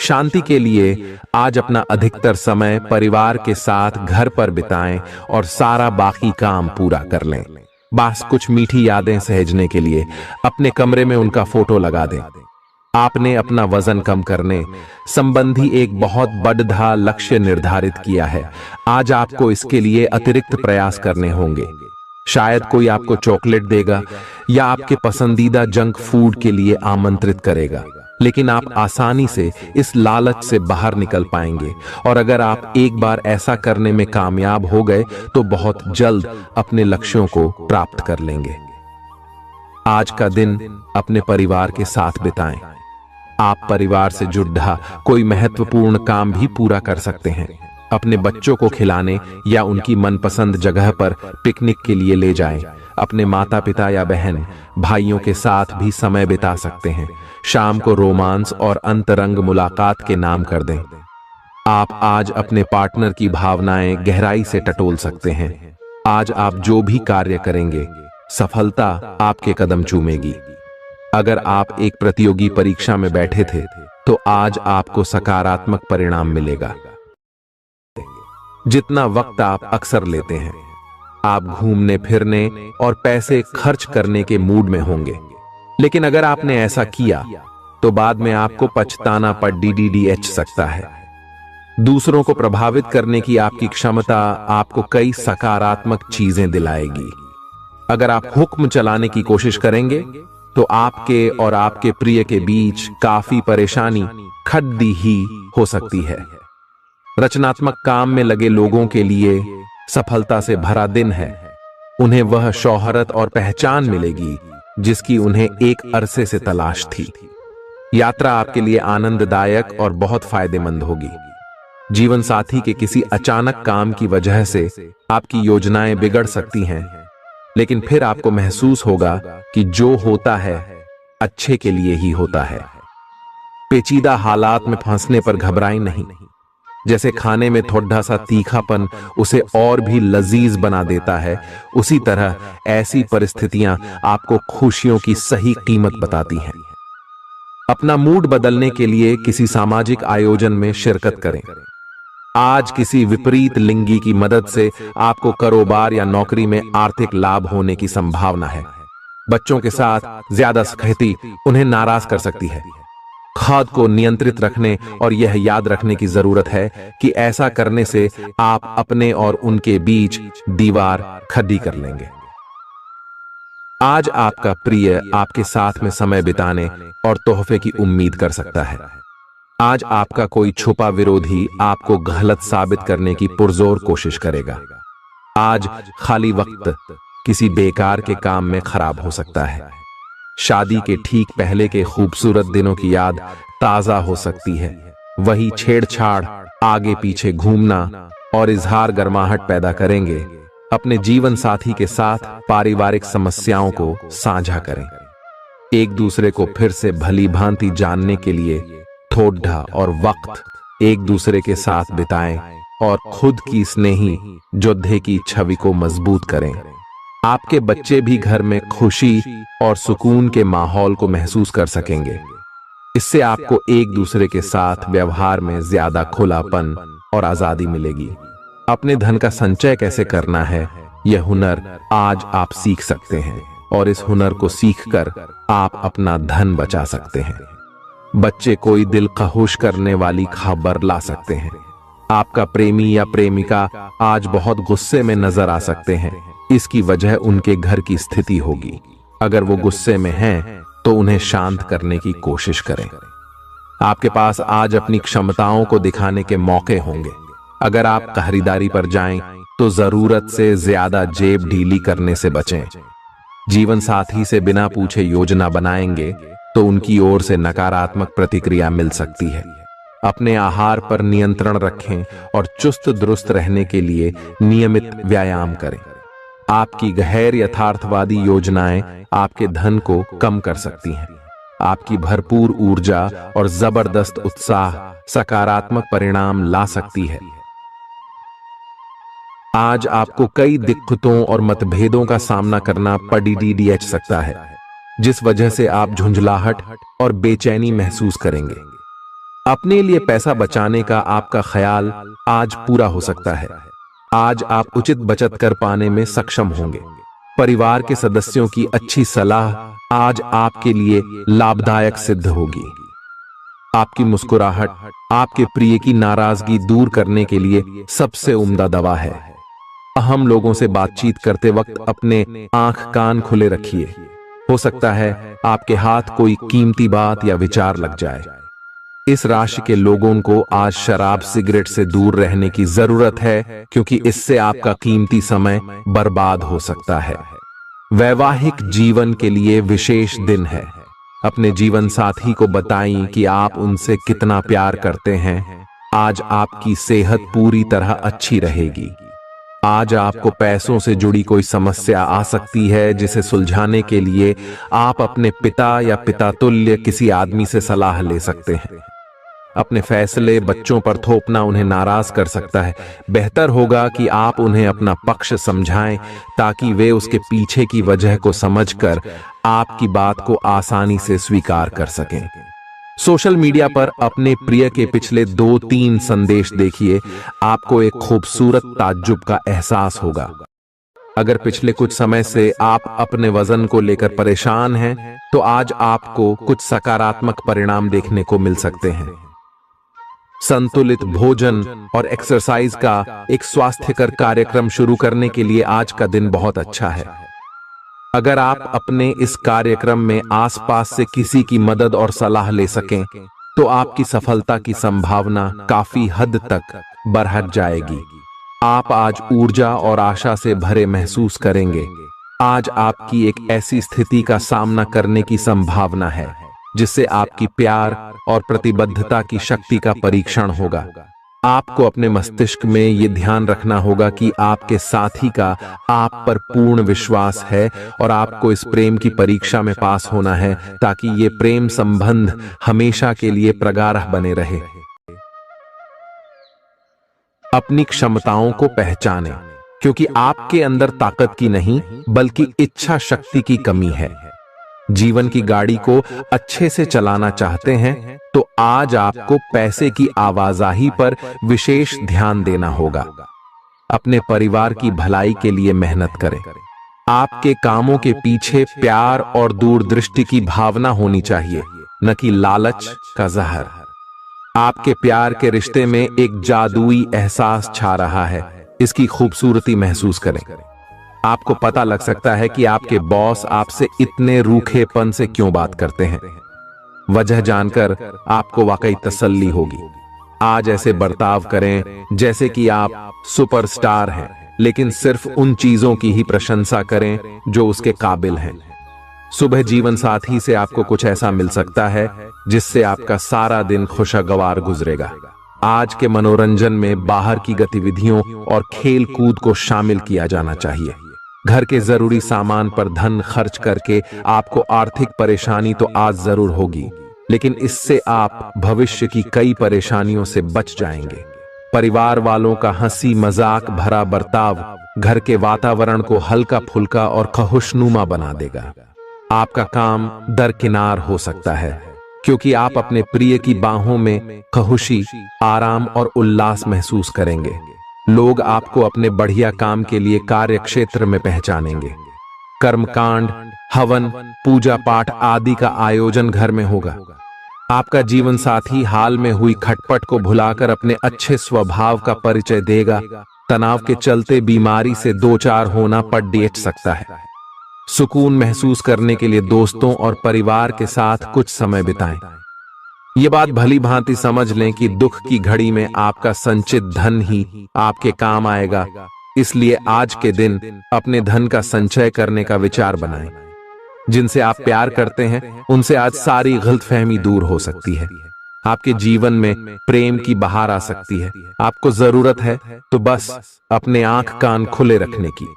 शांति के लिए आज अपना अधिकतर समय परिवार के साथ घर पर बिताएं और सारा बाकी काम पूरा कर लें। बस कुछ मीठी यादें सहेजने के लिए अपने कमरे में उनका फोटो लगा दें। आपने अपना वजन कम करने संबंधी एक बहुत बड़ा लक्ष्य निर्धारित किया है। आज आपको इसके लिए अतिरिक्त प्रयास करने होंगे। शायद कोई आपको चॉकलेट देगा या आपके पसंदीदा जंक फूड के लिए आमंत्रित करेगा, लेकिन आप आसानी से इस लालच से बाहर निकल पाएंगे। और अगर आप एक बार ऐसा करने में कामयाब हो गए तो बहुत जल्द अपने लक्ष्यों को प्राप्त कर लेंगे। आज का दिन अपने परिवार के साथ बिताएं। आप परिवार से जुड़ा कोई महत्वपूर्ण काम भी पूरा कर सकते हैं। अपने बच्चों को खिलाने या उनकी मनपसंद जगह पर पिकनिक के लिए ले जाएं। अपने माता पिता या बहन भाइयों के साथ भी समय बिता सकते हैं। शाम को रोमांस और अंतरंग मुलाकात के नाम कर दें। आप आज अपने पार्टनर की भावनाएं गहराई से टटोल सकते हैं। आज आप जो भी कार्य करेंगे, सफलता आपके कदम चूमेगी। अगर आप एक प्रतियोगी परीक्षा में बैठे थे तो आज आपको सकारात्मक परिणाम मिलेगा। जितना वक्त आप अक्सर लेते हैं, आप घूमने फिरने और पैसे खर्च करने के मूड में होंगे, लेकिन अगर आपने ऐसा किया तो बाद में आपको पछताना पड़ DDDH सकता है। दूसरों को प्रभावित करने की आपकी क्षमता आपको कई सकारात्मक चीजें दिलाएगी। अगर आप हुक्म चलाने की कोशिश करेंगे तो आपके और आपके प्रिय के बीच काफी परेशानी खड़ी ही हो सकती है। रचनात्मक काम में लगे लोगों के लिए सफलता से भरा दिन है। उन्हें वह शोहरत और पहचान मिलेगी जिसकी उन्हें एक अरसे से तलाश थी। यात्रा आपके लिए आनंददायक और बहुत फायदेमंद होगी। जीवन साथी के किसी अचानक काम की वजह से आपकी योजनाएं बिगड़ सकती हैं, लेकिन फिर आपको महसूस होगा कि जो होता है अच्छे के लिए ही होता है। पेचीदा हालात में फंसने पर घबराएं नहीं। जैसे खाने में थोड़ा सा तीखापन उसे और भी लजीज बना देता है, उसी तरह ऐसी परिस्थितियां आपको खुशियों की सही कीमत बताती हैं। अपना मूड बदलने के लिए किसी सामाजिक आयोजन में शिरकत करें। आज किसी विपरीत लिंगी की मदद से आपको कारोबार या नौकरी में आर्थिक लाभ होने की संभावना है। बच्चों के साथ ज्यादा सख्ती उन्हें नाराज कर सकती है। खुद को नियंत्रित रखने और यह याद रखने की जरूरत है कि ऐसा करने से आप अपने और उनके बीच दीवार खड़ी कर लेंगे। आज आपका प्रिय आपके साथ में समय बिताने और तोहफे की उम्मीद कर सकता है। आज आपका कोई छुपा विरोधी आपको गलत साबित करने की पुरजोर कोशिश करेगा। आज खाली वक्त किसी बेकार के काम में खराब हो सकता है। शादी के ठीक पहले के खूबसूरत दिनों की याद ताजा हो सकती है। वही छेड़छाड़, आगे पीछे घूमना और इजहार गर्माहट पैदा करेंगे। अपने जीवन साथी के साथ पारिवारिक समस्याओं को साझा करें। एक दूसरे को फिर से भली भांति जानने के लिए थोड़ा और वक्त एक दूसरे के साथ बिताएं और खुद की स्नेही योद्धे की छवि को मजबूत करें। आपके बच्चे भी घर में खुशी और सुकून के माहौल को महसूस कर सकेंगे। इससे आपको एक दूसरे के साथ व्यवहार में ज्यादा खुलापन और आजादी मिलेगी। अपने धन का संचय कैसे करना है, यह हुनर आज आप सीख सकते हैं और इस हुनर को सीखकर आप अपना धन बचा सकते हैं। बच्चे कोई दिल खहुश करने वाली खबर ला सकते हैं। आपका प्रेमी या प्रेमिका आज बहुत गुस्से में नजर आ सकते हैं। इसकी वजह उनके घर की स्थिति होगी। अगर वो गुस्से में हैं, तो उन्हें शांत करने की कोशिश करें। आपके पास आज अपनी क्षमताओं को दिखाने के मौके होंगे। अगर आप खरीदारी पर जाएं, तो जरूरत से ज्यादा जेब ढीली करने से बचें। जीवन साथी से बिना पूछे योजना बनाएंगे तो उनकी ओर से नकारात्मक प्रतिक्रिया मिल सकती है। अपने आहार पर नियंत्रण रखें और चुस्त दुरुस्त रहने के लिए नियमित व्यायाम करें। आपकी गैर यथार्थवादी योजनाएं आपके धन को कम कर सकती हैं। आपकी भरपूर ऊर्जा और जबरदस्त उत्साह सकारात्मक परिणाम ला सकती है। आज आपको कई दिक्कतों और मतभेदों का सामना करना पड़ सकता है, जिस वजह से आप झुंझलाहट और बेचैनी महसूस करेंगे। अपने लिए पैसा बचाने का आपका ख्याल आज पूरा हो सकता है। आज आप उचित बचत कर पाने में सक्षम होंगे। परिवार के सदस्यों की अच्छी सलाह आज आपके लिए लाभदायक सिद्ध होगी। आपकी मुस्कुराहट आपके प्रिय की नाराजगी दूर करने के लिए सबसे उम्दा दवा है। अहम लोगों से बातचीत करते वक्त अपने आंख कान खुले रखिए। हो सकता है आपके हाथ कोई कीमती बात या विचार लग जाए। इस राशि के लोगों को आज शराब सिगरेट से दूर रहने की जरूरत है, क्योंकि इससे आपका कीमती समय बर्बाद हो सकता है। वैवाहिक जीवन के लिए विशेष दिन है। अपने जीवन साथी को बताएं कि आप उनसे कितना प्यार करते हैं। आज आपकी सेहत पूरी तरह अच्छी रहेगी। आज आपको पैसों से जुड़ी कोई समस्या आ सकती है, जिसे सुलझाने के लिए आप अपने पिता या पिता तुल्य किसी आदमी से सलाह ले सकते हैं। अपने फैसले बच्चों पर थोपना उन्हें नाराज कर सकता है। बेहतर होगा कि आप उन्हें अपना पक्ष समझाएं, ताकि वे उसके पीछे की वजह को समझकर आपकी बात को आसानी से स्वीकार कर सकें। सोशल मीडिया पर अपने प्रिय के पिछले 2-3 संदेश देखिए। आपको एक खूबसूरत ताज्जुब का एहसास होगा। अगर पिछले कुछ समय से आप अपने वजन को लेकर परेशान हैं, तो आज आपको कुछ सकारात्मक परिणाम देखने को मिल सकते हैं। संतुलित भोजन और एक्सरसाइज का एक स्वास्थ्यकर कार्यक्रम शुरू करने के लिए आज का दिन बहुत अच्छा है। अगर आप अपने इस कार्यक्रम में आसपास से किसी की मदद और सलाह ले सकें, तो आपकी सफलता की संभावना काफी हद तक बढ़ जाएगी। आप आज ऊर्जा और आशा से भरे महसूस करेंगे। आज आपकी एक ऐसी स्थिति का सामना करने की संभावना है, जिससे आपकी प्यार और प्रतिबद्धता की शक्ति का परीक्षण होगा। आपको अपने मस्तिष्क में यह ध्यान रखना होगा कि आपके साथी का आप पर पूर्ण विश्वास है और आपको इस प्रेम की परीक्षा में पास होना है, ताकि ये प्रेम संबंध हमेशा के लिए प्रगाढ़ बने रहे। अपनी क्षमताओं को पहचानें, क्योंकि आपके अंदर ताकत की नहीं बल्कि इच्छा शक्ति की कमी है। जीवन की गाड़ी को अच्छे से चलाना चाहते हैं, तो आज आपको पैसे की आवाजाही पर विशेष ध्यान देना होगा। अपने परिवार की भलाई के लिए मेहनत करें। आपके कामों के पीछे प्यार और दूरदृष्टि की भावना होनी चाहिए। न कि लालच का जहर। आपके प्यार के रिश्ते में एक जादुई एहसास छा रहा है, इसकी खूबसूरती महसूस करें। आपको पता लग सकता है कि आपके बॉस आपसे इतने रूखेपन से क्यों बात करते हैं। वजह जानकर आपको वाकई तसल्ली होगी। आज ऐसे बर्ताव करें जैसे कि आप सुपरस्टार हैं, लेकिन सिर्फ उन चीजों की ही प्रशंसा करें जो उसके काबिल हैं। सुबह जीवन साथी से आपको कुछ ऐसा मिल सकता है जिससे आपका सारा दिन खुशगवार गुजरेगा। आज के मनोरंजन में बाहर की गतिविधियों और खेल कूद को शामिल किया जाना चाहिए। घर के जरूरी सामान पर धन खर्च करके आपको आर्थिक परेशानी तो आज जरूर होगी, लेकिन इससे आप भविष्य की कई परेशानियों से बच जाएंगे। परिवार वालों का हंसी मजाक भरा बर्ताव घर के वातावरण को हल्का फुल्का और खुशनुमा बना देगा। आपका काम दरकिनार हो सकता है, क्योंकि आप अपने प्रिय की बाहों में खुशी, आराम और उल्लास महसूस करेंगे। लोग आपको अपने बढ़िया काम के लिए कार्य क्षेत्र में पहचानेंगे। कर्मकांड, हवन, पूजा पाठ आदि का आयोजन घर में होगा। आपका जीवन साथी हाल में हुई खटपट को भुलाकर अपने अच्छे स्वभाव का परिचय देगा। तनाव के चलते बीमारी से दो चार होना पड़ सकता है। सुकून महसूस करने के लिए दोस्तों और परिवार के साथ कुछ समय बिताएं। ये बात भली भांति समझ लें कि दुख की घड़ी में आपका संचित धन ही आपके काम आएगा, इसलिए आज के दिन अपने धन का संचय करने का विचार बनाएं। जिनसे आप प्यार करते हैं उनसे आज सारी गलतफहमी दूर हो सकती है। आपके जीवन में प्रेम की बहार आ सकती है। आपको जरूरत है तो बस अपने आंख कान खुले रखने की।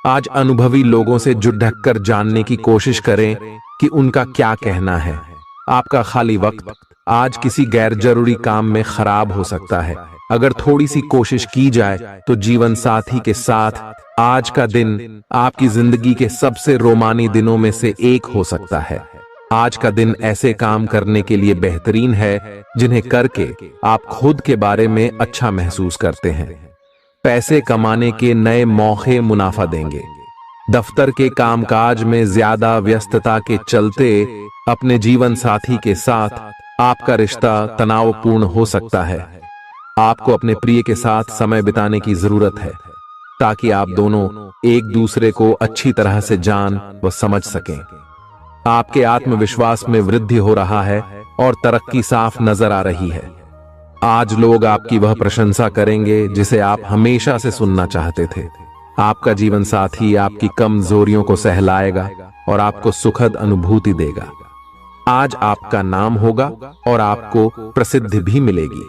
आज अनुभवी लोगों से जुड़ कर जानने की कोशिश करें कि उनका क्या कहना है। आपका खाली वक्त आज किसी गैर जरूरी काम में खराब हो सकता है। अगर थोड़ी सी कोशिश की जाए तो जीवन साथी के साथ आज का दिन आपकी जिंदगी के सबसे रोमानी दिनों में से एक हो सकता है। आज का दिन ऐसे काम करने के लिए बेहतरीन है जिन्हें करके आप खुद के बारे में अच्छा महसूस करते हैं। पैसे कमाने के नए मौके मुनाफा देंगे। दफ्तर के कामकाज में ज्यादा व्यस्तता के चलते अपने जीवन साथी के साथ आपका रिश्ता तनावपूर्ण हो सकता है। आपको अपने प्रिय के साथ समय बिताने की जरूरत है ताकि आप दोनों एक दूसरे को अच्छी तरह से जान व समझ सकें। आपके आत्मविश्वास में वृद्धि हो रहा है और तरक्की साफ नजर आ रही है। आज लोग आपकी वह प्रशंसा करेंगे जिसे आप हमेशा से सुनना चाहते थे। आपका जीवन साथी आपकी कमजोरियों को सहलाएगा और आपको सुखद अनुभूति देगा। आज आपका नाम होगा और आपको प्रसिद्धि भी मिलेगी।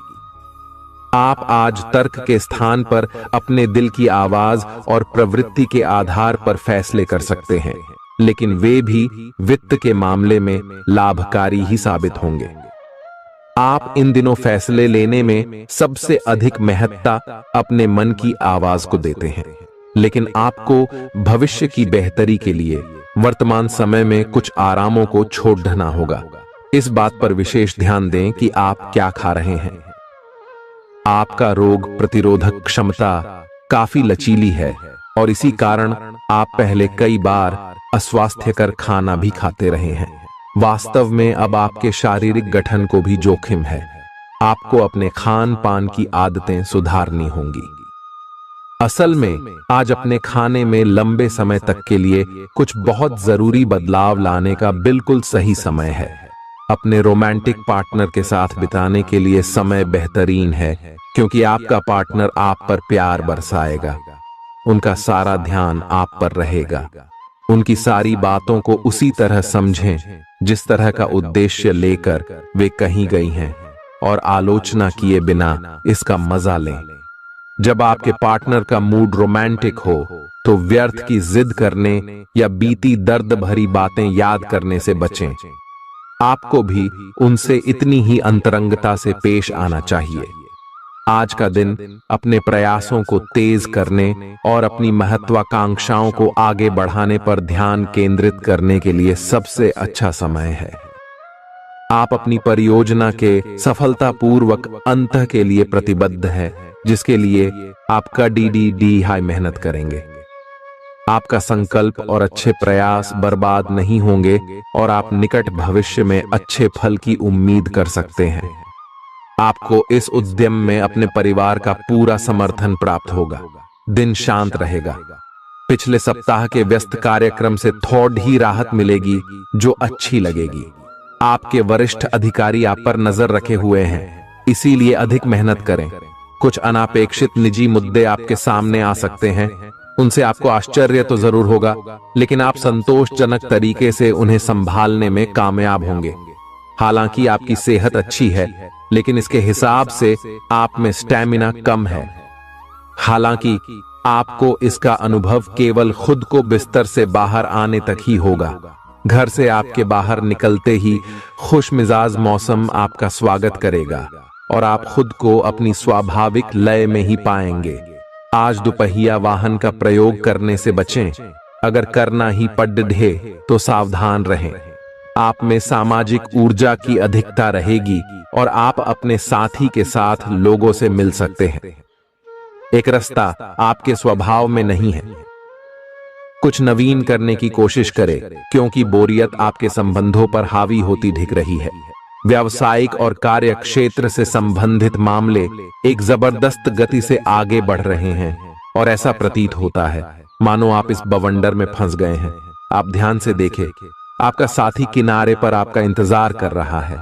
आप आज तर्क के स्थान पर अपने दिल की आवाज और प्रवृत्ति के आधार पर फैसले कर सकते हैं, लेकिन वे भी वित्त के मामले में लाभकारी ही साबित होंगे। आप इन दिनों फैसले लेने में सबसे अधिक महत्ता अपने मन की आवाज को देते हैं, लेकिन आपको भविष्य की बेहतरी के लिए वर्तमान समय में कुछ आरामों को छोड़ना होगा। इस बात पर विशेष ध्यान दें कि आप क्या खा रहे हैं। आपका रोग प्रतिरोधक क्षमता काफी लचीली है और इसी कारण आप पहले कई बार अस्वास्थ्यकर खाना भी खाते रहे हैं। वास्तव में अब आपके शारीरिक गठन को भी जोखिम है। आपको अपने खान पान की आदतें सुधारनी होंगी। असल में आज अपने खाने में लंबे समय तक के लिए कुछ बहुत जरूरी बदलाव लाने का बिल्कुल सही समय है। अपने रोमांटिक पार्टनर के साथ बिताने के लिए समय बेहतरीन है, क्योंकि आपका पार्टनर आप पर प्यार बरसाएगा। उनका सारा ध्यान आप पर रहेगा। उनकी सारी बातों को उसी तरह समझें जिस तरह का उद्देश्य लेकर वे कहीं गई हैं, और आलोचना किए बिना इसका मजा लें। जब आपके पार्टनर का मूड रोमांटिक हो तो व्यर्थ की जिद करने या बीती दर्द भरी बातें याद करने से बचें। आपको भी उनसे इतनी ही अंतरंगता से पेश आना चाहिए। आज का दिन अपने प्रयासों को तेज करने और अपनी महत्वाकांक्षाओं को आगे बढ़ाने पर ध्यान केंद्रित करने के लिए सबसे अच्छा समय है। आप अपनी परियोजना के सफलतापूर्वक अंत के लिए प्रतिबद्ध है, जिसके लिए आप कड़ी हाई मेहनत करेंगे। आपका संकल्प और अच्छे प्रयास बर्बाद नहीं होंगे और आप निकट भविष्य में अच्छे फल की उम्मीद कर सकते हैं। आपको इस उद्यम में अपने परिवार का पूरा समर्थन प्राप्त होगा। दिन शांत रहेगा। पिछले सप्ताह के व्यस्त कार्यक्रम से थोड़ी ही राहत मिलेगी जो अच्छी लगेगी। आपके वरिष्ठ अधिकारी आप पर नजर रखे हुए हैं, इसीलिए अधिक मेहनत करें। कुछ अनापेक्षित निजी मुद्दे आपके सामने आ सकते हैं, उनसे आपको आश्चर्य तो जरूर होगा, लेकिन आप संतोषजनक तरीके से उन्हें संभालने में कामयाब होंगे। हालांकि आपकी सेहत अच्छी है, लेकिन इसके हिसाब से आप में स्टैमिना कम है। हालांकि आपको इसका अनुभव केवल खुद को बिस्तर से बाहर आने तक ही होगा। घर से आपके बाहर निकलते ही खुश मिजाज मौसम आपका स्वागत करेगा और आप खुद को अपनी स्वाभाविक लय में ही पाएंगे। आज दुपहिया वाहन का प्रयोग करने से बचें। अगर करना ही पड़े तो सावधान रहें। आप में सामाजिक ऊर्जा की अधिकता रहेगी और आप अपने साथी के साथ लोगों से मिल सकते हैं। एक रास्ता आपके स्वभाव में नहीं है। कुछ नवीन करने की कोशिश करें, क्योंकि बोरियत आपके संबंधों पर हावी होती दिख रही है। व्यावसायिक और कार्य क्षेत्र से संबंधित मामले एक जबरदस्त गति से आगे बढ़ रहे हैं और ऐसा प्रतीत होता है मानो आप इस बवंडर में फंस गए हैं। आप ध्यान से देखें, आपका साथी किनारे पर आपका इंतजार कर रहा है।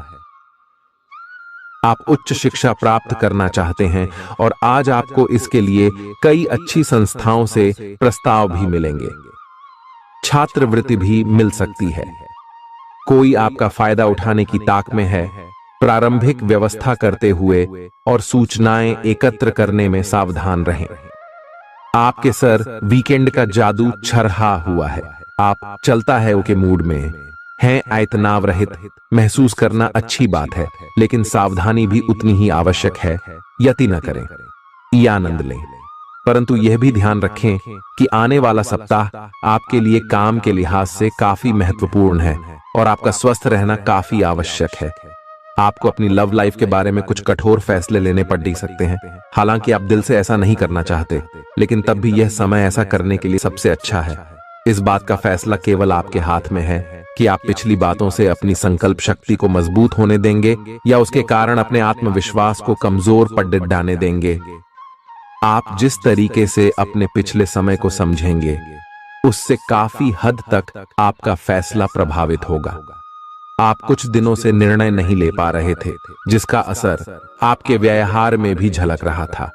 आप उच्च शिक्षा प्राप्त करना चाहते हैं और आज आपको इसके लिए कई अच्छी संस्थाओं से प्रस्ताव भी मिलेंगे। छात्रवृत्ति भी मिल सकती है। कोई आपका फायदा उठाने की ताक में है। प्रारंभिक व्यवस्था करते हुए और सूचनाएं एकत्र करने में सावधान रहें। आपके सर वीकेंड का जादू छरहा हुआ है। आप चलता है के मूड में हैं। तनाव रहित महसूस करना अच्छी बात है, लेकिन सावधानी भी उतनी ही आवश्यक है। यति न करें, ये आनंद लें, परंतु यह भी ध्यान रखें कि आने वाला सप्ताह आपके लिए काम के लिहाज से काफी महत्वपूर्ण है और आपका स्वस्थ रहना काफी आवश्यक है। आपको अपनी लव लाइफ के बारे में कुछ कठोर फैसले लेने पड़ भी सकते हैं। हालांकि आप दिल से ऐसा नहीं करना चाहते, लेकिन तब भी यह समय ऐसा करने के लिए सबसे अच्छा है। इस बात का फैसला केवल आपके हाथ में है कि आप पिछली बातों से अपनी संकल्प शक्ति को मजबूत होने देंगे या उसके कारण अपने आत्मविश्वास को कमजोर पड़ डालने देंगे। आप जिस तरीके से अपने पिछले समय को समझेंगे, उससे काफी हद तक आपका फैसला प्रभावित होगा। आप कुछ दिनों से निर्णय नहीं ले पा रहे थे, जिसका असर आपके व्यवहार में भी झलक रहा था।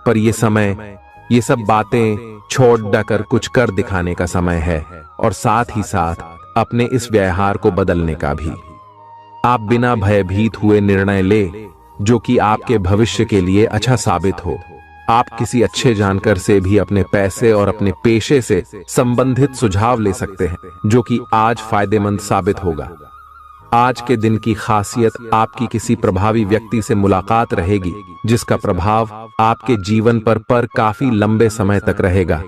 पर यह समय, ये सब बातें छोड़ डाकर कुछ कर दिखाने का समय है और साथ ही साथ अपने इस व्यवहार को बदलने का भी। आप बिना भयभीत हुए निर्णय ले जो कि आपके भविष्य के लिए अच्छा साबित हो। आप किसी अच्छे जानकार से भी अपने पैसे और अपने पेशे से संबंधित सुझाव ले सकते हैं, जो कि आज फायदेमंद साबित होगा। आज के दिन की खासियत आपकी किसी प्रभावी व्यक्ति से मुलाकात रहेगी, जिसका प्रभाव आपके जीवन पर काफी लंबे समय तक रहेगा।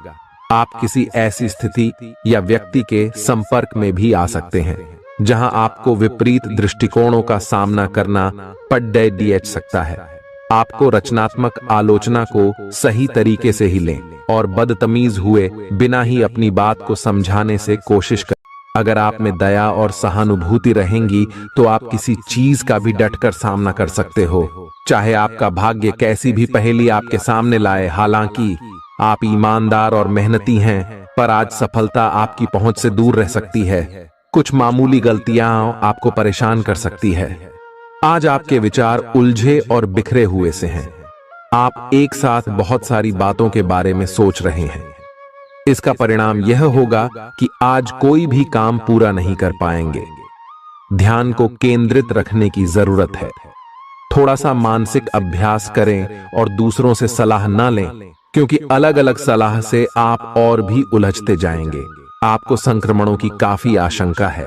आप किसी ऐसी स्थिति या व्यक्ति के संपर्क में भी आ सकते हैं जहां आपको विपरीत दृष्टिकोणों का सामना करना पड़ सकता है। आपको रचनात्मक आलोचना को सही तरीके से ही लें और बदतमीज हुए बिना ही अपनी बात को समझाने से कोशिश करें। अगर आप में दया और सहानुभूति रहेंगी तो आप किसी चीज का भी डटकर सामना कर सकते हो, चाहे आपका भाग्य कैसी भी पहेली आपके सामने लाए। हालांकि आप ईमानदार और मेहनती हैं, पर आज सफलता आपकी पहुंच से दूर रह सकती है। कुछ मामूली गलतियां आपको परेशान कर सकती है। आज आपके विचार उलझे और बिखरे हुए से हैं। आप एक साथ बहुत सारी बातों के बारे में सोच रहे हैं। इसका परिणाम यह होगा कि आज कोई भी काम पूरा नहीं कर पाएंगे। ध्यान को केंद्रित रखने की जरूरत है। थोड़ा सा मानसिक अभ्यास करें और दूसरों से सलाह न लें, क्योंकि अलग अलग सलाह से आप और भी उलझते जाएंगे। आपको संक्रमणों की काफी आशंका है,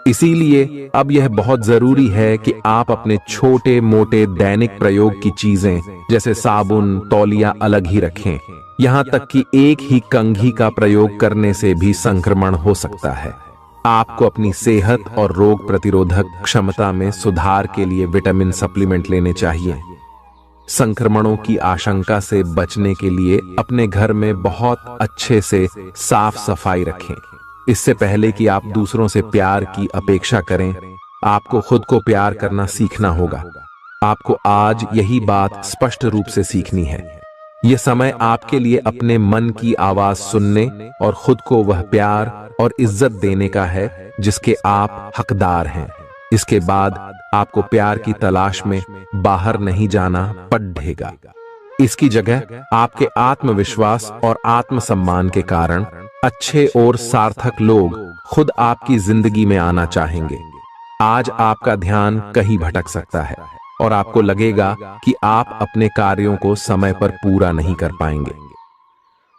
इसीलिए अब यह बहुत जरूरी है कि आप अपने छोटे मोटे दैनिक प्रयोग की चीजें जैसे साबुन, तौलिया अलग ही रखें। यहां तक कि एक ही कंघी का प्रयोग करने से भी संक्रमण हो सकता है। आपको अपनी सेहत और रोग प्रतिरोधक क्षमता में सुधार के लिए विटामिन सप्लीमेंट लेने चाहिए। संक्रमणों की आशंका से बचने के लिए अपने घर में बहुत अच्छे से साफ सफाई रखें। इससे पहले कि आप दूसरों से प्यार की अपेक्षा करें, आपको खुद को प्यार करना सीखना होगा। आपको आज यही बात स्पष्ट रूप से सीखनी है। यह समय आपके लिए अपने मन की आवाज सुनने और खुद को वह प्यार और इज्जत देने का है जिसके आप हकदार हैं। इसके बाद आपको प्यार की तलाश में बाहर नहीं जाना पड़ेगा। इसकी जगह आपके आत्मविश्वास और आत्मसम्मान के कारण अच्छे और सार्थक लोग खुद आपकी जिंदगी में आना चाहेंगे। आज आपका ध्यान कहीं भटक सकता है और आपको लगेगा कि आप अपने कार्यों को समय पर पूरा नहीं कर पाएंगे।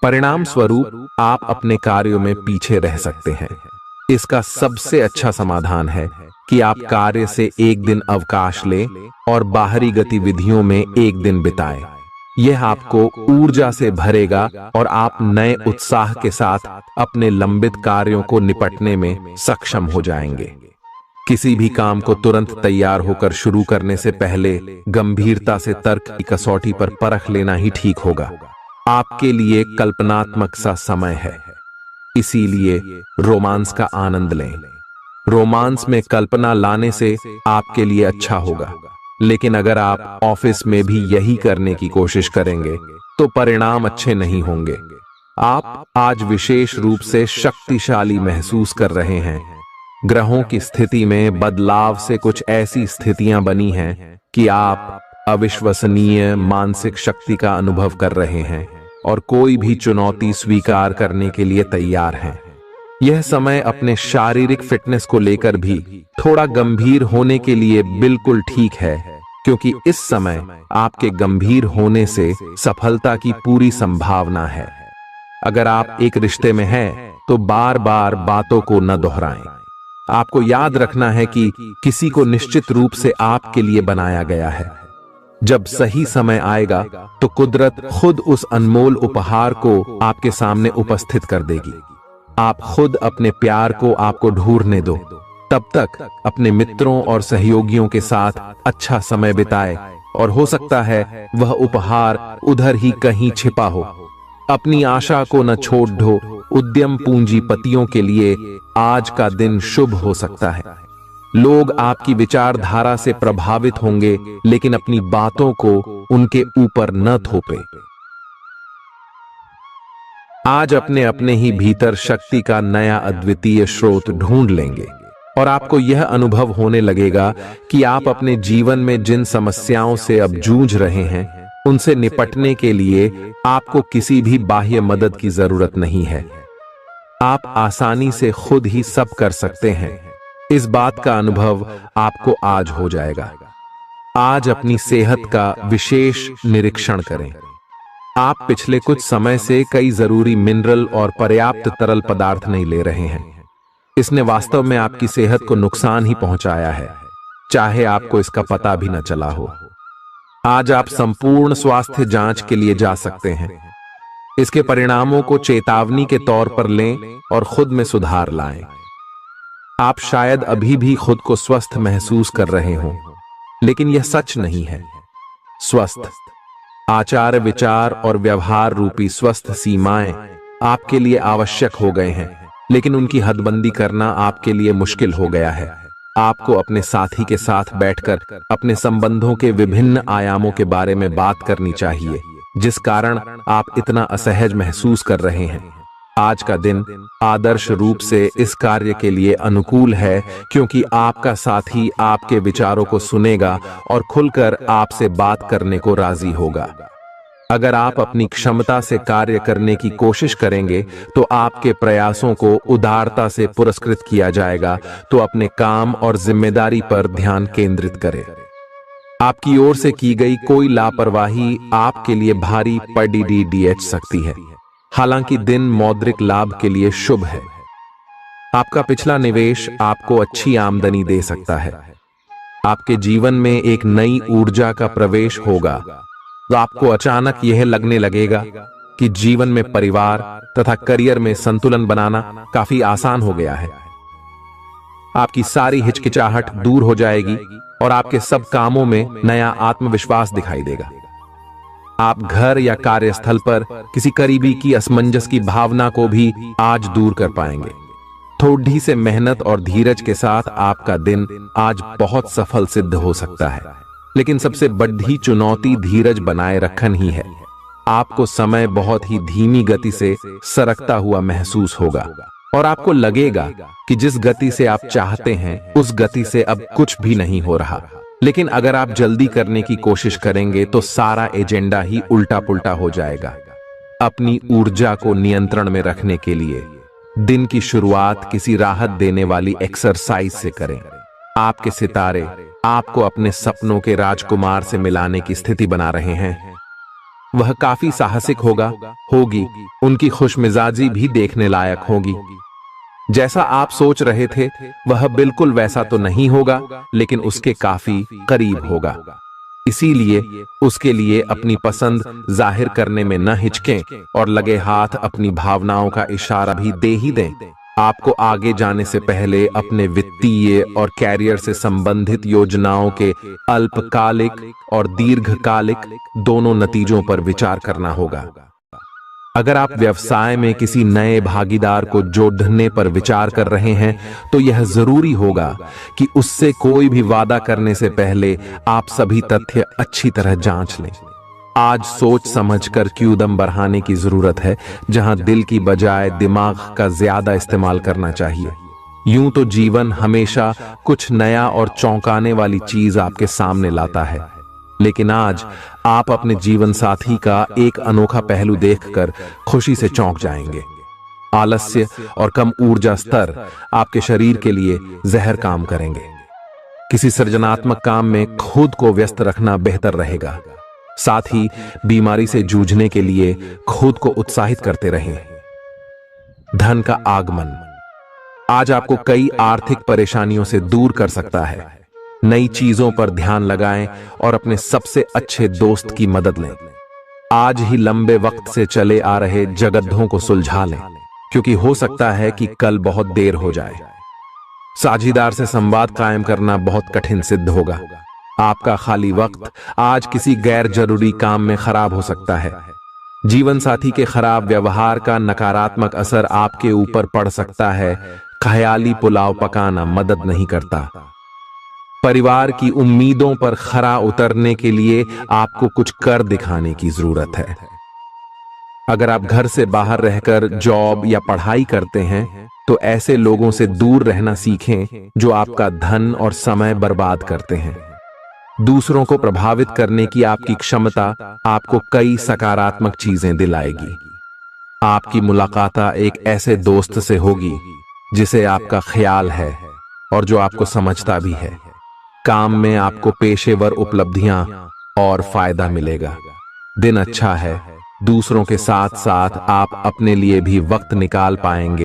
परिणाम स्वरूप आप अपने कार्यों में पीछे रह सकते हैं। इसका सबसे अच्छा समाधान है कि आप कार्य से एक दिन अवकाश लें और बाहरी गतिविधियों में एक दिन बिताएं। यह आपको ऊर्जा से भरेगा और आप नए उत्साह के साथ अपने लंबित कार्यों को निपटने में सक्षम हो जाएंगे। किसी भी काम को तुरंत तैयार होकर शुरू करने से पहले गंभीरता से तर्क की कसौटी पर परख लेना ही ठीक होगा। आपके लिए कल्पनात्मक सा समय है, इसीलिए रोमांस का आनंद लें। रोमांस में कल्पना लाने से आपके लिए अच्छा होगा, लेकिन अगर आप ऑफिस में भी यही करने की कोशिश करेंगे तो परिणाम अच्छे नहीं होंगे। आप आज विशेष रूप से शक्तिशाली महसूस कर रहे हैं। ग्रहों की स्थिति में बदलाव से कुछ ऐसी स्थितियां बनी हैं कि आप अविश्वसनीय मानसिक शक्ति का अनुभव कर रहे हैं और कोई भी चुनौती स्वीकार करने के लिए तैयार हैं। यह समय अपने शारीरिक फिटनेस को लेकर भी थोड़ा गंभीर होने के लिए बिल्कुल ठीक है, क्योंकि इस समय आपके गंभीर होने से सफलता की पूरी संभावना है। अगर आप एक रिश्ते में हैं तो बार बार बातों को न दोहराएं। आपको याद रखना है कि किसी को निश्चित रूप से आपके लिए बनाया गया है। जब सही समय आएगा तो कुदरत खुद उस अनमोल उपहार को आपके सामने उपस्थित कर देगी। आप खुद अपने प्यार को आपको ढूंढने दो। तब तक अपने मित्रों और सहयोगियों के साथ अच्छा समय बिताएं और हो सकता है वह उपहार उधर ही कहीं छिपा हो। अपनी आशा को न छोड़ दो। उद्यम पूंजीपतियों के लिए आज का दिन शुभ हो सकता है। लोग आपकी विचारधारा से प्रभावित होंगे, लेकिन अपनी बातों को उनके ऊपर न थोपे। आज अपने अपने ही भीतर शक्ति का नया अद्वितीय स्रोत ढूंढ लेंगे और आपको यह अनुभव होने लगेगा कि आप अपने जीवन में जिन समस्याओं से अब जूझ रहे हैं, उनसे निपटने के लिए आपको किसी भी बाह्य मदद की जरूरत नहीं है। आप आसानी से खुद ही सब कर सकते हैं। इस बात का अनुभव आपको आज हो जाएगा। आज अपनी सेहत का विशेष निरीक्षण करें। आप पिछले कुछ समय से कई जरूरी मिनरल और पर्याप्त तरल पदार्थ नहीं ले रहे हैं। इसने वास्तव में आपकी सेहत को नुकसान ही पहुंचाया है, चाहे आपको इसका पता भी न चला हो। आज आप संपूर्ण स्वास्थ्य जांच के लिए जा सकते हैं। इसके परिणामों को चेतावनी के तौर पर लें और खुद में सुधार लाएं। आप शायद अभी भी खुद को स्वस्थ महसूस कर रहे हों, लेकिन यह सच नहीं है। स्वस्थ आचार, विचार और व्यवहार रूपी स्वस्थ सीमाएं आपके लिए आवश्यक हो गए हैं, लेकिन उनकी हदबंदी करना आपके लिए मुश्किल हो गया है। आपको अपने साथी के साथ बैठकर अपने संबंधों के विभिन्न आयामों के बारे में बात करनी चाहिए, जिस कारण आप इतना असहज महसूस कर रहे हैं। आज का दिन आदर्श रूप से इस कार्य के लिए अनुकूल है, क्योंकि आपका साथी आपके विचारों को सुनेगा और खुलकर आपसे बात करने को राजी होगा। अगर आप अपनी क्षमता से कार्य करने की कोशिश करेंगे तो आपके प्रयासों को उदारता से पुरस्कृत किया जाएगा। तो अपने काम और जिम्मेदारी पर ध्यान केंद्रित करें। आपकी ओर से की गई कोई लापरवाही आपके लिए भारी पड़ सकती है। हालांकि दिन मौद्रिक लाभ के लिए शुभ है। आपका पिछला निवेश आपको अच्छी आमदनी दे सकता है। आपके जीवन में एक नई ऊर्जा का प्रवेश होगा, तो आपको अचानक यह लगने लगेगा कि जीवन में परिवार तथा करियर में संतुलन बनाना काफी आसान हो गया है। आपकी सारी हिचकिचाहट दूर हो जाएगी और आपके सब कामों में नया आत्मविश्वास दिखाई देगा। आप घर या कार्यस्थल पर किसी करीबी की असमंजस की भावना को भी आज दूर कर पाएंगे। थोड़ी से मेहनत और धीरज के साथ आपका दिन आज बहुत सफल सिद्ध हो सकता है। लेकिन सबसे बड़ी चुनौती धीरज बनाए रखना ही है। आपको समय बहुत ही धीमी गति से सरकता हुआ महसूस होगा और आपको लगेगा कि जिस गति से आप चाहते हैं उस गति से अब कुछ भी नहीं हो रहा। लेकिन अगर आप जल्दी करने की कोशिश करेंगे तो सारा एजेंडा ही उल्टा पुल्टा हो जाएगा। अपनी ऊर्जा को नियंत्रण में रखने के लिए दिन की शुरुआत किसी राहत देने वाली एक्सरसाइज से करें। आपके सितारे आपको अपने सपनों के राजकुमार से मिलाने की स्थिति बना रहे हैं। वह काफी साहसिक होगी, उनकी खुशमिजाजी भी देखने लायक होगी। जैसा आप सोच रहे थे वह बिल्कुल वैसा तो नहीं होगा, लेकिन उसके काफी करीब होगा। इसीलिए उसके लिए अपनी पसंद जाहिर करने में न हिचकें और लगे हाथ अपनी भावनाओं का इशारा भी दे ही दें। आपको आगे जाने से पहले अपने वित्तीय और कैरियर से संबंधित योजनाओं के अल्पकालिक और दीर्घकालिक दोनों नतीजों पर विचार करना होगा। अगर आप व्यवसाय में किसी नए भागीदार को जोड़ने पर विचार कर रहे हैं तो यह जरूरी होगा कि उससे कोई भी वादा करने से पहले आप सभी तथ्य अच्छी तरह जांच लें। आज सोच समझकर कदम बढ़ाने की जरूरत है, जहां दिल की बजाय दिमाग का ज्यादा इस्तेमाल करना चाहिए। यूं तो जीवन हमेशा कुछ नया और चौंकाने वाली चीज आपके सामने लाता है, लेकिन आज आप अपने जीवन साथी का एक अनोखा पहलू देखकर खुशी से चौंक जाएंगे। आलस्य और कम ऊर्जा स्तर आपके शरीर के लिए जहर काम करेंगे। किसी सृजनात्मक काम में खुद को व्यस्त रखना बेहतर रहेगा। साथ ही बीमारी से जूझने के लिए खुद को उत्साहित करते रहें। धन का आगमन आज आपको कई आर्थिक परेशानियों से दूर कर सकता है। नई चीजों पर ध्यान लगाएं और अपने सबसे अच्छे दोस्त की मदद लें। आज ही लंबे वक्त से चले आ रहे जगद्धों को सुलझा लें, क्योंकि हो सकता है कि कल बहुत देर हो जाए। साझीदार से संवाद कायम करना बहुत कठिन सिद्ध होगा। आपका खाली वक्त आज किसी गैर जरूरी काम में खराब हो सकता है। जीवन साथी के खराब व्यवहार का नकारात्मक असर आपके ऊपर पड़ सकता है। ख्याली पुलाव पकाना मदद नहीं करता। परिवार की उम्मीदों पर खरा उतरने के लिए आपको कुछ कर दिखाने की जरूरत है। अगर आप घर से बाहर रहकर जॉब या पढ़ाई करते हैं तो ऐसे लोगों से दूर रहना सीखें जो आपका धन और समय बर्बाद करते हैं। दूसरों को प्रभावित करने की आपकी क्षमता आपको कई सकारात्मक चीजें दिलाएगी। आपकी मुलाकात एक ऐसे दोस्त से होगी जिसे आपका ख्याल है और जो आपको समझता भी है। काम में आपको पेशेवर उपलब्धियां और फायदा मिलेगा। दिन अच्छा है। दूसरों के साथ साथ आप अपने लिए भी वक्त निकाल पाएंगे।